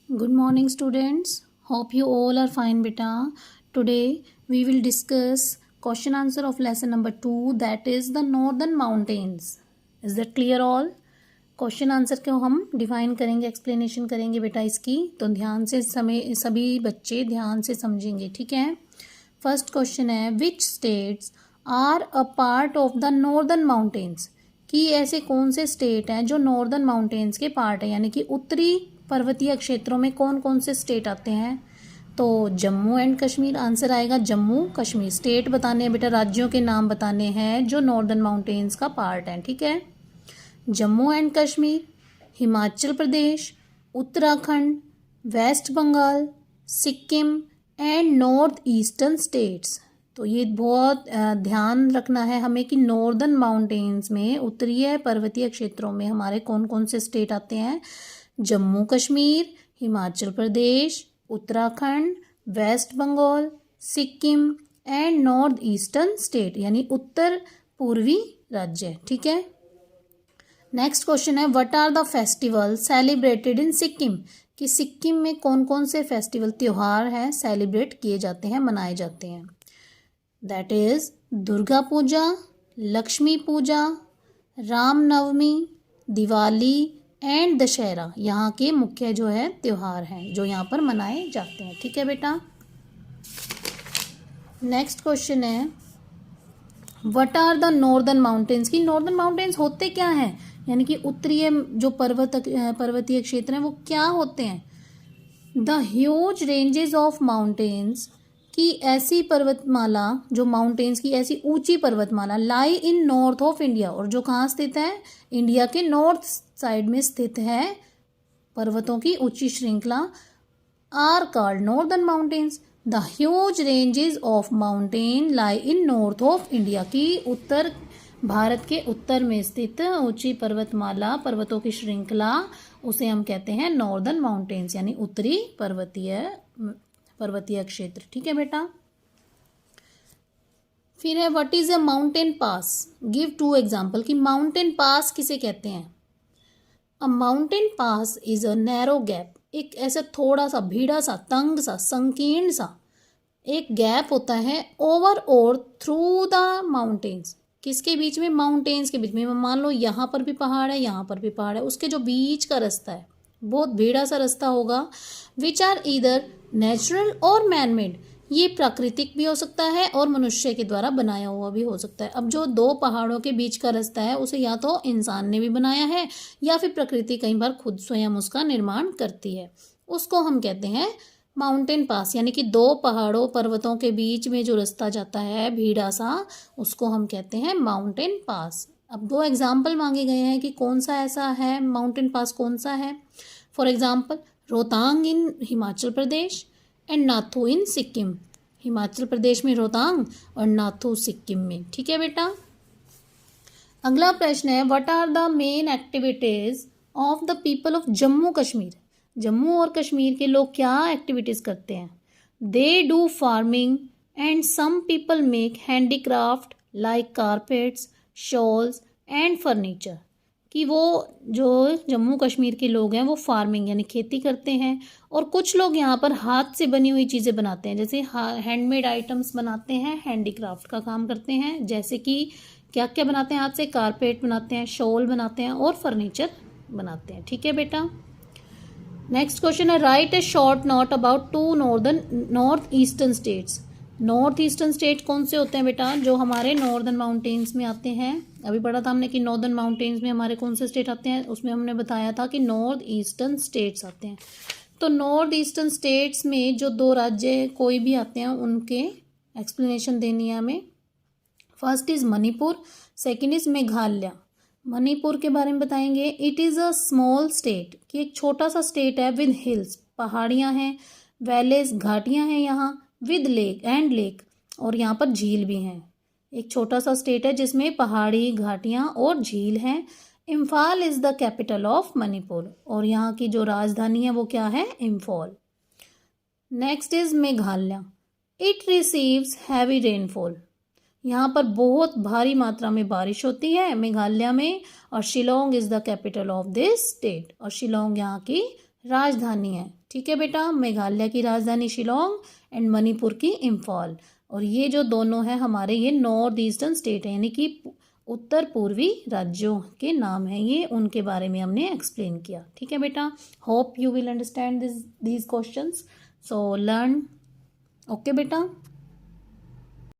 Good morning, students. Hope you all are fine, beta. Today we will discuss question answer of lesson number 2, that is the northern mountains. Is that clear all? Question answer को हम define करेंगे, explanation करेंगे बेटा इसकी, तो ध्यान से सभी बच्चे ध्यान से समझेंगे, ठीक है। फर्स्ट क्वेश्चन है, which states are a part of the northern mountains, कि ऐसे कौन से स्टेट हैं जो नॉर्दर्न माउंटेन्स के पार्ट है, यानी कि उत्तरी पर्वतीय क्षेत्रों में कौन कौन से स्टेट आते हैं। तो जम्मू एंड कश्मीर आंसर आएगा, जम्मू कश्मीर। स्टेट बताने हैं बेटा, राज्यों के नाम बताने हैं जो नॉर्दर्न माउंटेन्स का पार्ट है, ठीक है। Jammu and Kashmir, Himachal Pradesh, Uttarakhand, waste Bengal, Sikkim and north eastern states. तो ये बहुत ध्यान रखना है हमें कि नॉर्दर्न माउंटेन्स में, उत्तरीय पर्वतीय क्षेत्रों में हमारे कौन कौन से स्टेट आते हैं। Jammu Kashmir, Himachal Pradesh, Uttarakhand, waste Bengal, Sikkim and north eastern state, यानी उत्तर पूर्वी राज्य, ठीक है। नेक्स्ट क्वेश्चन है, what are the festival celebrated in Sikkim, कि सिक्किम में कौन कौन से फेस्टिवल त्योहार हैं सेलिब्रेट किए जाते हैं, मनाए जाते हैं। That is Durga Puja, Lakshmi Puja, Ramnavami, Diwali and Dussehra, यहाँ के मुख्य जो है त्योहार हैं जो यहाँ पर मनाए जाते हैं, ठीक है बेटा। नेक्स्ट क्वेश्चन है, what are the northern mountains, की नॉर्दर्न माउंटेन्स होते क्या हैं, यानी कि उत्तरीय जो पर्वतीय क्षेत्र हैं वो क्या होते हैं। The huge ranges of mountains, की ऐसी पर्वतमाला, जो माउंटेन्स की ऐसी ऊंची पर्वतमाला, लाई इन नॉर्थ ऑफ इंडिया, और जो कहाँ स्थित है, इंडिया के नॉर्थ साइड में स्थित है पर्वतों की ऊंची श्रृंखला, are called northern mountains. The huge ranges of mountain lie in north of India, की उत्तर भारत के उत्तर में स्थित ऊंची पर्वतमाला, पर्वतों की श्रृंखला, उसे हम कहते हैं नॉर्दर्न माउंटेन्स, यानी उत्तरी पर्वतीय क्षेत्र, ठीक है बेटा। फिर है, what is a mountain pass, give 2 example, कि माउंटेन पास किसे कहते हैं। अ mountain pass is a narrow gap, एक ऐसा थोड़ा सा भीड़ा सा, तंग सा, संकीर्ण सा एक गैप होता है, ओवर और थ्रू द माउंटेन्स, किसके बीच में, माउंटेन्स के बीच में। मान लो यहाँ पर भी पहाड़ है, यहाँ पर भी पहाड़ है, उसके जो बीच का रास्ता है बहुत भीड़ा सा रास्ता होगा। विच आर ईदर नेचुरल और मैन मेड, ये प्राकृतिक भी हो सकता है और मनुष्य के द्वारा बनाया हुआ भी हो सकता है। अब जो 2 पहाड़ों के बीच का रास्ता है उसे या तो इंसान ने भी बनाया है या फिर प्रकृति कई बार खुद स्वयं उसका निर्माण करती है, उसको हम कहते हैं माउंटेन पास, यानी कि 2 पहाड़ों पर्वतों के बीच में जो रास्ता जाता है भीड़ा सा, उसको हम कहते हैं माउंटेन पास। अब 2 एग्जाम्पल मांगे गए हैं कि कौन सा ऐसा है माउंटेन पास, कौन सा है। For example, Rohtang in Himachal Pradesh and Nathu in Sikkim, Himachal Pradesh में रोहतांग और नाथू सिक्किम में, ठीक है बेटा। अगला प्रश्न है, what are the main activities of the people of Jammu Kashmir, Jammu और कश्मीर के लोग क्या एक्टिविटीज करते हैं। They do farming and some people make handicraft like carpets, shawls and furniture, कि वो जो जम्मू कश्मीर के लोग हैं वो फार्मिंग यानी खेती करते हैं, और कुछ लोग यहाँ पर हाथ से बनी हुई चीज़ें बनाते हैं, जैसे हैंडमेड आइटम्स बनाते हैं, हैंडीक्राफ्ट का काम करते हैं। जैसे कि क्या क्या बनाते हैं हाथ से, कारपेट बनाते हैं, शॉल बनाते हैं और फर्नीचर बनाते हैं, ठीक है बेटा। नेक्स्ट क्वेश्चन है, right A short note about 2 north eastern states, north eastern state कौन से होते हैं बेटा, जो हमारे नॉर्दर्न माउंटेन्स में आते हैं। अभी पढ़ा था हमने कि नॉर्दर्न माउंटेन्स में हमारे कौन से स्टेट आते हैं, उसमें हमने बताया था कि नॉर्थ ईस्टर्न स्टेट्स आते हैं। तो नॉर्थ ईस्टर्न स्टेट्स में जो 2 राज्य कोई भी आते हैं उनके एक्सप्लेनेशन देनी है हमें। First is Manipur, second is Meghalaya. Manipur के बारे में बताएंगे, it is a small state, कि एक छोटा सा स्टेट है, विद हिल्स, पहाड़ियाँ हैं, वैलेज, घाटियाँ हैं यहाँ, विद लेक, और यहाँ पर झील भी हैं। एक छोटा सा स्टेट है जिसमें पहाड़ी, घाटियाँ और झील हैं। Imphal is the capital of Manipur, और यहाँ की जो राजधानी है वो क्या है, Imphal. Next is Meghalaya, it receives heavy rainfall, यहाँ पर बहुत भारी मात्रा में बारिश होती है मेघालय में, और Shillong is the capital of this state, और शिलोंग यहाँ की राजधानी है, ठीक है बेटा। मेघालय की राजधानी शिलोंग एंड मणिपुर की इम्फॉल। और ये जो दोनों हैं हमारे, ये नॉर्थ ईस्टर्न स्टेट है, यानी कि उत्तर पूर्वी राज्यों के नाम हैं ये, उनके बारे में हमने एक्सप्लेन किया, ठीक है बेटा। Hope you will understand these questions, so learn. Okay बेटा।